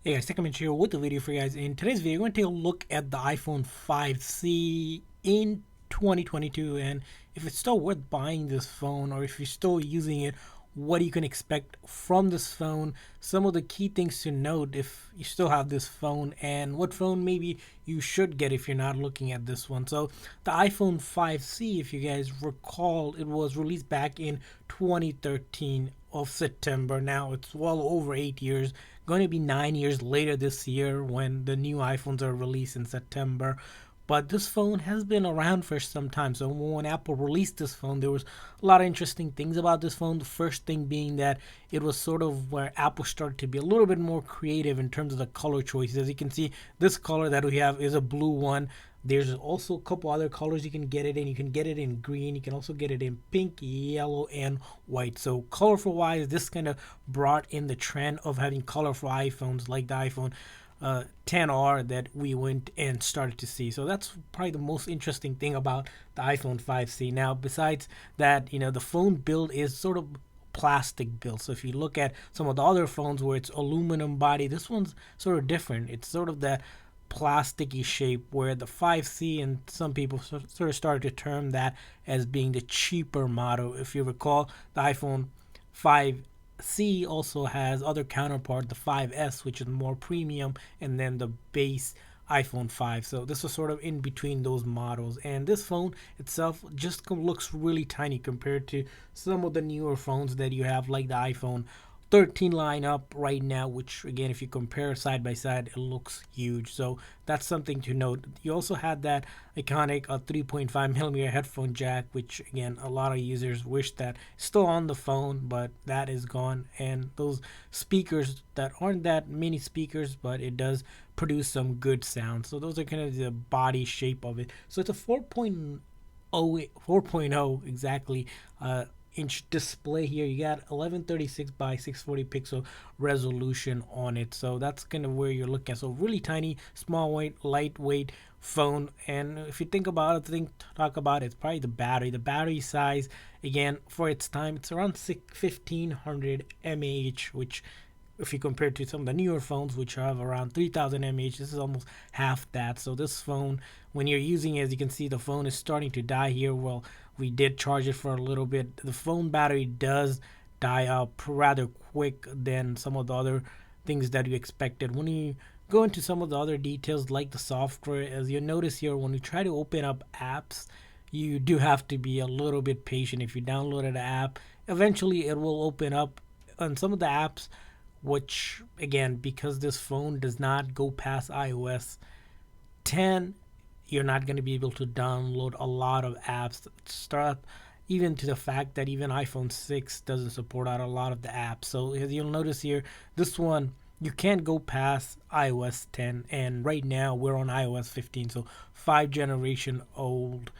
Hey guys, TechMensch here with the video for you guys. In today's video, we're going to take a look at the iPhone 5C in 2022 and if it's still worth buying this phone or if you're still using it, what you can expect from this phone, some of the key things to note if you still have this phone, and what phone maybe you should get if you're not looking at this one. So the iPhone 5C, if you guys recall, it was released back in 2013 of September. Now it's well over 8 years, going to be 9 years later this year when the new iPhones are released in September. But this phone has been around for some time. So when Apple released this phone, there was a lot of interesting things about this phone. The first thing being that it was sort of where Apple started to be a little bit more creative in terms of the color choices. As you can see, this color that we have is a blue one. There's also a couple other colors you can get it in. You can get it in green. You can also get it in pink, yellow, and white. So colorful wise, this kind of brought in the trend of having colorful iPhones like the iPhone 10R that we went and started to see. So that's probably the most interesting thing about the iPhone 5C. Now, besides that, the phone build is sort of plastic build. So if you look at some of the other phones where it's aluminum body, this one's sort of different. It's sort of that plasticky shape where the 5C and some people sort of started to term that as being the cheaper model. If you recall, the iPhone 5C also has other counterpart, the 5S, which is more premium, and then the base iPhone 5. So this was sort of in between those models. And this phone itself just looks really tiny compared to some of the newer phones that you have, like the iPhone 13 lineup right now, which again, if you compare side by side, it looks huge. So that's something to note. You also had that iconic 3.5 millimeter headphone jack, which again, a lot of users wish that still on the phone, but that is gone. And those speakers that aren't that many speakers, but it does produce some good sound. So those are kind of the body shape of it. So it's a 4.0 exactly inch display here. You got 1136 by 640 pixel resolution on it, so that's kind of where you're looking at. So really tiny, small weight, lightweight phone. And if you think about it, talk about it, it's probably the battery size, again, for its time, it's around 1500 mAh, which if you compare it to some of the newer phones, which have around 3000 mAh, this is almost half that. So this phone, when you're using it, as you can see, the phone is starting to die here. Well, we did charge it for a little bit. The phone battery does die up rather quick than some of the other things that you expected. When you go into some of the other details like the software, as you notice here, when you try to open up apps, you do have to be a little bit patient. If you download an app, eventually it will open up on some of the apps, which again, because this phone does not go past iOS 10, you're not going to be able to download a lot of apps. Start even to the fact that even iPhone 6 doesn't support out a lot of the apps. So as you'll notice here, this one you can't go past iOS 10, and right now we're on iOS 15, so 5 generation old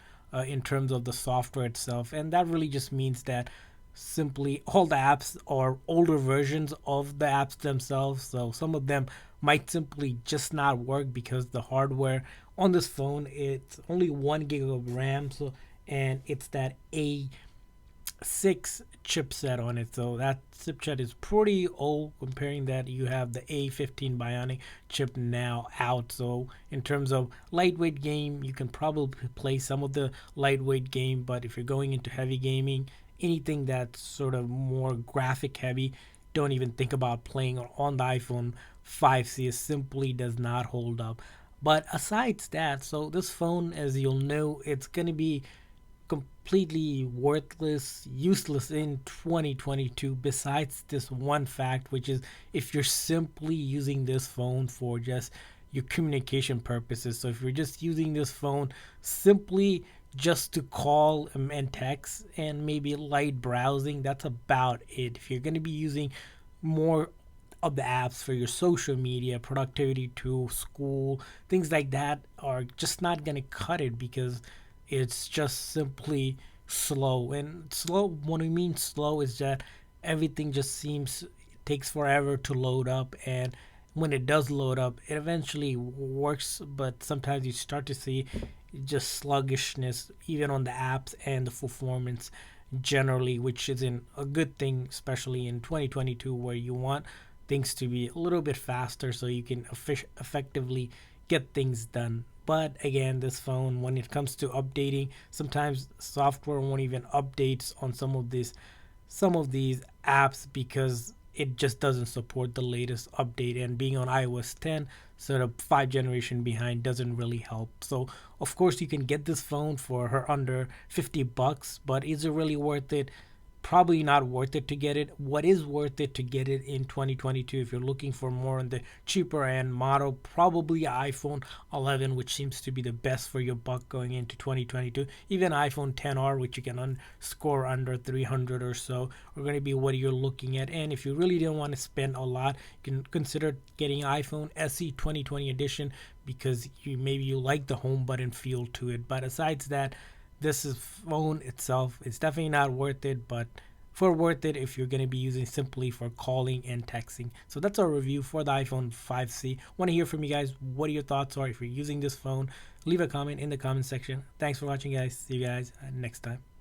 in terms of the software itself. And that really just means that simply all the apps are older versions of the apps themselves. So some of them might simply just not work because the hardware on this phone, it's only 1 gig of RAM. So and it's that A6 chipset on it. So that chipset is pretty old. Comparing that, you have the A15 Bionic chip now out. So in terms of lightweight game, you can probably play some of the lightweight game, but if you're going into heavy gaming, anything that's sort of more graphic heavy, don't even think about playing on the iPhone 5C. It simply does not hold up. But aside that, so this phone, as you'll know, it's going to be completely worthless, useless in 2022, besides this one fact, which is if you're simply using this phone for just your communication purposes. So if you're just using this phone simply just to call and text and maybe light browsing, that's about it. If you're going to be using more of the apps for your social media, productivity tools, school, things like that are just not going to cut it because it's just simply slow. And slow, what I mean slow is that everything just seems takes forever to load up, and when it does load up, it eventually works, but sometimes you start to see just sluggishness even on the apps and the performance generally, which isn't a good thing, especially in 2022 where you want things to be a little bit faster so you can effectively get things done. But again, this phone, when it comes to updating, sometimes software won't even updates on some of these apps because it just doesn't support the latest update, and being on iOS 10 sort of 5 generation behind doesn't really help. So of course you can get this phone for her under $50, but is it really worth it? Probably not worth it to get it. What is worth it to get it in 2022 if you're looking for more on the cheaper end model? Probably iPhone 11, which seems to be the best for your buck going into 2022. Even iPhone 10R, which you can score under 300 or so, are going to be what you're looking at. And if you really don't want to spend a lot, you can consider getting iPhone SE 2020 edition because maybe you like the home button feel to it. But aside that, this is phone itself, it's definitely not worth it, but for worth it if you're going to be using simply for calling and texting. So that's our review for the iPhone 5C. Want to hear from you guys what your thoughts are if you're using this phone. Leave a comment in the comment section. Thanks for watching, guys. See you guys next time.